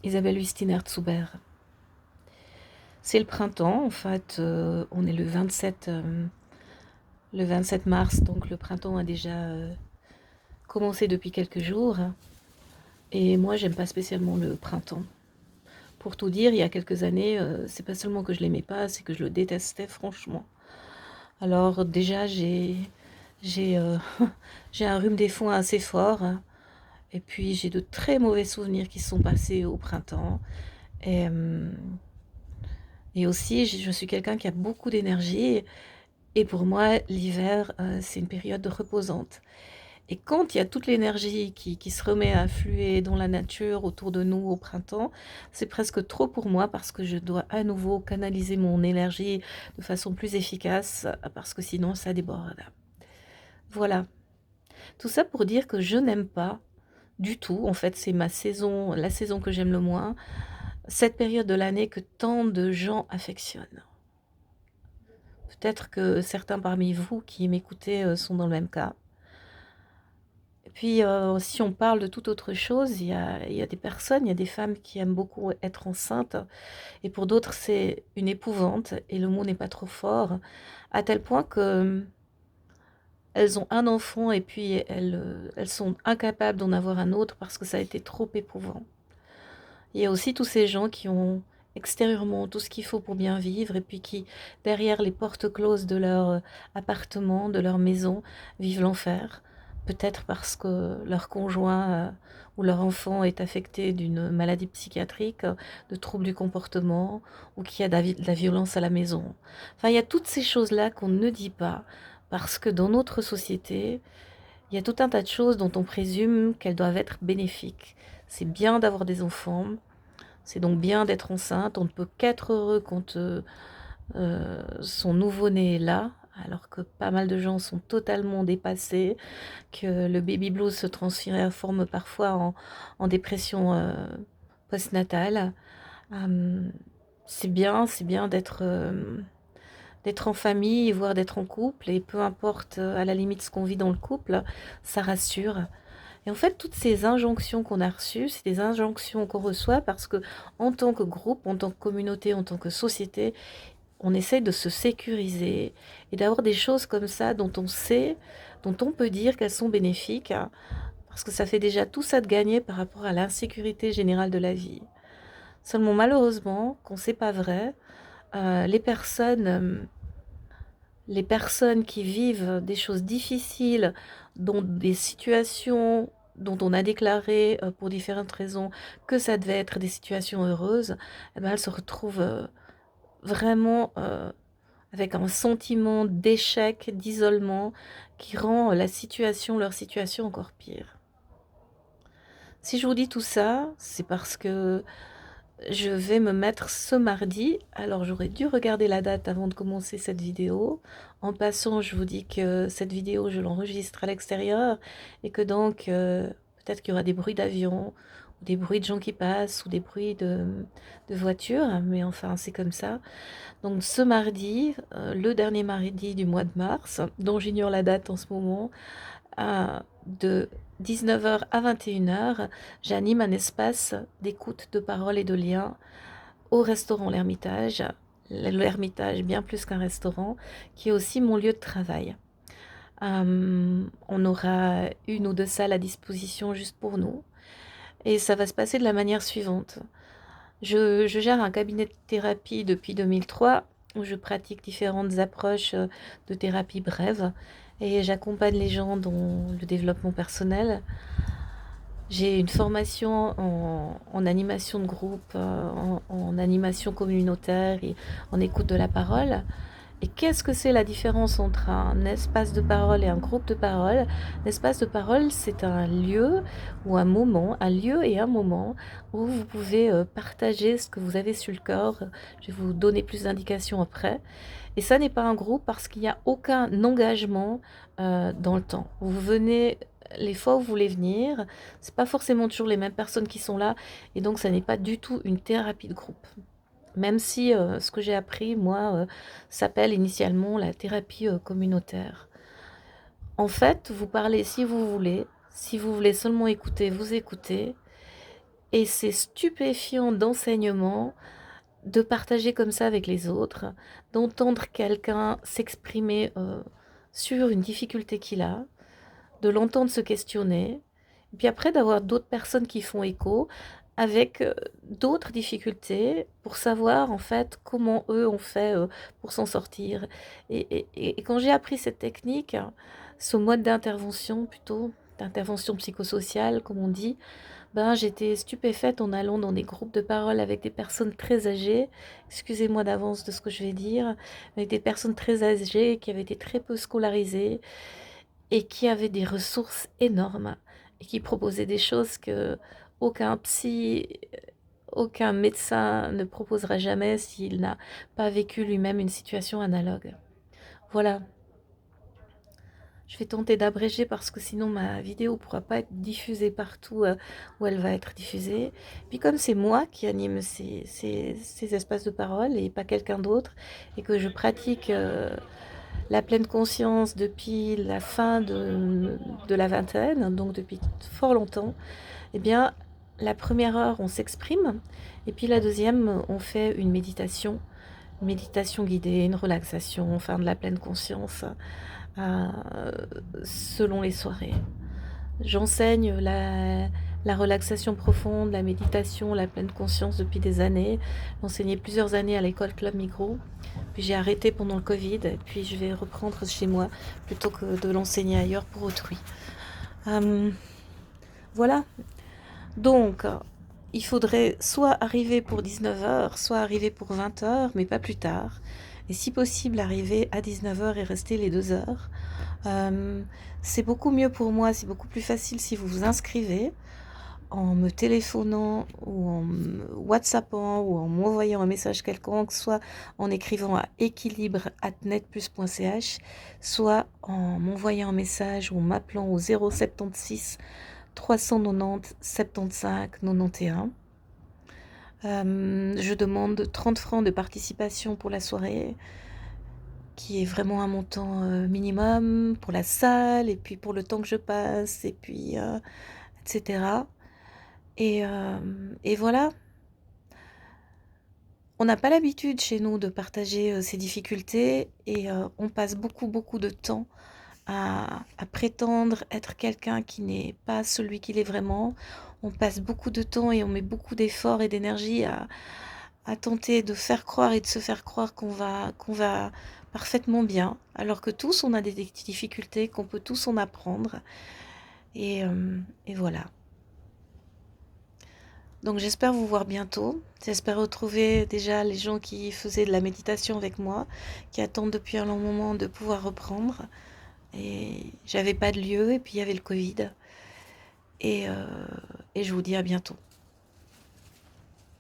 Isabelle Wistiner-Zuber. C'est le printemps, en fait, on est le 27 mars, donc le printemps a déjà commencé depuis quelques jours. Et moi, j'aime pas spécialement le printemps. Pour tout dire, il y a quelques années, c'est pas seulement que je l'aimais pas, c'est que je le détestais franchement. Alors déjà, j'ai j'ai un rhume des foins assez fort, hein. Et puis j'ai de très mauvais souvenirs qui se sont passés au printemps. Et, euh, et aussi, je suis quelqu'un qui a beaucoup d'énergie. Et pour moi, l'hiver, c'est une période reposante. Et quand il y a toute l'énergie qui se remet à affluer dans la nature autour de nous au printemps, c'est presque trop pour moi parce que je dois à nouveau canaliser mon énergie de façon plus efficace parce que sinon ça déborde. Voilà. Tout ça pour dire que je n'aime pas du tout, en fait, c'est ma saison, la saison que j'aime le moins, cette période de l'année que tant de gens affectionnent. Peut-être que certains parmi vous qui m'écoutez sont dans le même cas. Et puis, si on parle de toute autre chose, il y a des personnes, il y a des femmes qui aiment beaucoup être enceintes, et pour d'autres, c'est une épouvante, et le mot n'est pas trop fort, à tel point que elles ont un enfant et puis elles sont incapables d'en avoir un autre parce que ça a été trop éprouvant. Il y a aussi tous ces gens qui ont extérieurement tout ce qu'il faut pour bien vivre et puis qui, derrière les portes closes de leur appartement, de leur maison, vivent l'enfer. Peut-être parce que leur conjoint ou leur enfant est affecté d'une maladie psychiatrique, de troubles du comportement ou qu'il y a de la violence à la maison. Enfin, il y a toutes ces choses-là qu'on ne dit pas parce que dans notre société, il y a tout un tas de choses dont on présume qu'elles doivent être bénéfiques. C'est bien d'avoir des enfants, c'est donc bien d'être enceinte. On ne peut qu'être heureux quand son nouveau-né est là, alors que pas mal de gens sont totalement dépassés, que le baby blues se transforme parfois en dépression postnatale. Euh, c'est bien d'être en famille, voire d'être en couple, et peu importe à la limite ce qu'on vit dans le couple, ça rassure. Et en fait, toutes ces injonctions qu'on a reçues, c'est des injonctions qu'on reçoit parce que, en tant que groupe, en tant que communauté, en tant que société, on essaie de se sécuriser et d'avoir des choses comme ça dont on sait, dont on peut dire qu'elles sont bénéfiques, hein, parce que ça fait déjà tout ça de gagner par rapport à l'insécurité générale de la vie. Seulement, malheureusement, quand c'est pas vrai, euh, les personnes, euh, les personnes qui vivent des choses difficiles, dont des situations dont on a déclaré pour différentes raisons que ça devait être des situations heureuses, eh ben, elles se retrouvent vraiment avec un sentiment d'échec, d'isolement, qui rend leur situation encore pire. Si je vous dis tout ça, c'est parce que je vais me mettre ce mardi. Alors j'aurais dû regarder la date avant de commencer cette vidéo. En passant, je vous dis que cette vidéo, je l'enregistre à l'extérieur et que donc peut-être qu'il y aura des bruits d'avion, ou des bruits de gens qui passent, ou des bruits de voitures, mais enfin c'est comme ça. Donc ce mardi, le dernier mardi du mois de mars, dont j'ignore la date en ce moment, de 19h à 21h, j'anime un espace d'écoute, de parole et de lien au restaurant L'Ermitage. L'Ermitage, bien plus qu'un restaurant, qui est aussi mon lieu de travail. On aura une ou deux salles à disposition juste pour nous. Et ça va se passer de la manière suivante. Je gère un cabinet de thérapie depuis 2003 où je pratique différentes approches de thérapie brève et j'accompagne les gens dans le développement personnel. J'ai une formation en animation de groupe, en animation communautaire et en écoute de la parole. Et qu'est-ce que c'est la différence entre un espace de parole et un groupe de parole? L'espace de parole, c'est un lieu ou un moment, un lieu et un moment où vous pouvez partager ce que vous avez sur le corps. Je vais vous donner plus d'indications après. Et ça n'est pas un groupe parce qu'il n'y a aucun engagement dans le temps. Vous venez les fois où vous voulez venir, c'est pas forcément toujours les mêmes personnes qui sont là, et donc ça n'est pas du tout une thérapie de groupe. Même si ce que j'ai appris, moi, s'appelle initialement la thérapie communautaire. En fait, vous parlez si vous voulez seulement écouter, vous écoutez, Et c'est stupéfiant d'enseignement de partager comme ça avec les autres, d'entendre quelqu'un s'exprimer sur une difficulté qu'il a, de l'entendre se questionner, et puis après d'avoir d'autres personnes qui font écho avec d'autres difficultés pour savoir en fait comment eux ont fait pour s'en sortir. Et quand j'ai appris cette technique, ce mode d'intervention plutôt, d'intervention psychosociale comme on dit, ben, j'étais stupéfaite en allant dans des groupes de parole avec des personnes très âgées, excusez-moi d'avance de ce que je vais dire, avec des personnes très âgées qui avaient été très peu scolarisées et qui avaient des ressources énormes et qui proposaient des choses que aucun psy, aucun médecin ne proposera jamais s'il n'a pas vécu lui-même une situation analogue. Voilà, je vais tenter d'abréger parce que sinon ma vidéo ne pourra pas être diffusée partout où elle va être diffusée. Puis comme c'est moi qui anime ces espaces de parole et pas quelqu'un d'autre, et que je pratique la pleine conscience depuis la fin de la vingtaine, donc depuis fort longtemps, eh bien la première heure on s'exprime, et puis la deuxième on fait une méditation guidée, une relaxation, enfin de la pleine conscience euh, selon les soirées. J'enseigne la relaxation profonde, la méditation, la pleine conscience depuis des années. J'ai enseigné plusieurs années à l'école Club Migros. Puis j'ai arrêté pendant le Covid. Et puis je vais reprendre chez moi plutôt que de l'enseigner ailleurs pour autrui. Euh, voilà. Donc, il faudrait soit arriver pour 19h, soit arriver pour 20h, mais pas plus tard. Et si possible, arriver à 19h et rester les 2 heures. Euh, c'est beaucoup mieux pour moi, c'est beaucoup plus facile si vous vous inscrivez en me téléphonant ou en me WhatsAppant ou en m'envoyant un message quelconque, soit en écrivant à équilibre@netplus.ch, soit en m'envoyant un message ou en m'appelant au 076 390 75 91. Je demande 30 francs de participation pour la soirée, qui est vraiment un montant minimum pour la salle, et puis pour le temps que je passe, et puis etc. Et voilà, on n'a pas l'habitude chez nous de partager ces difficultés, et on passe beaucoup de temps à prétendre être quelqu'un qui n'est pas celui qu'il est vraiment. On passe beaucoup de temps et on met beaucoup d'efforts et d'énergie à tenter de faire croire et de se faire croire qu'on va parfaitement bien, alors que tous on a des difficultés, qu'on peut tous en apprendre. Et voilà. Donc j'espère vous voir bientôt. J'espère retrouver déjà les gens qui faisaient de la méditation avec moi, qui attendent depuis un long moment de pouvoir reprendre. Et j'avais pas de lieu, et puis il y avait le Covid. Et je vous dis à bientôt.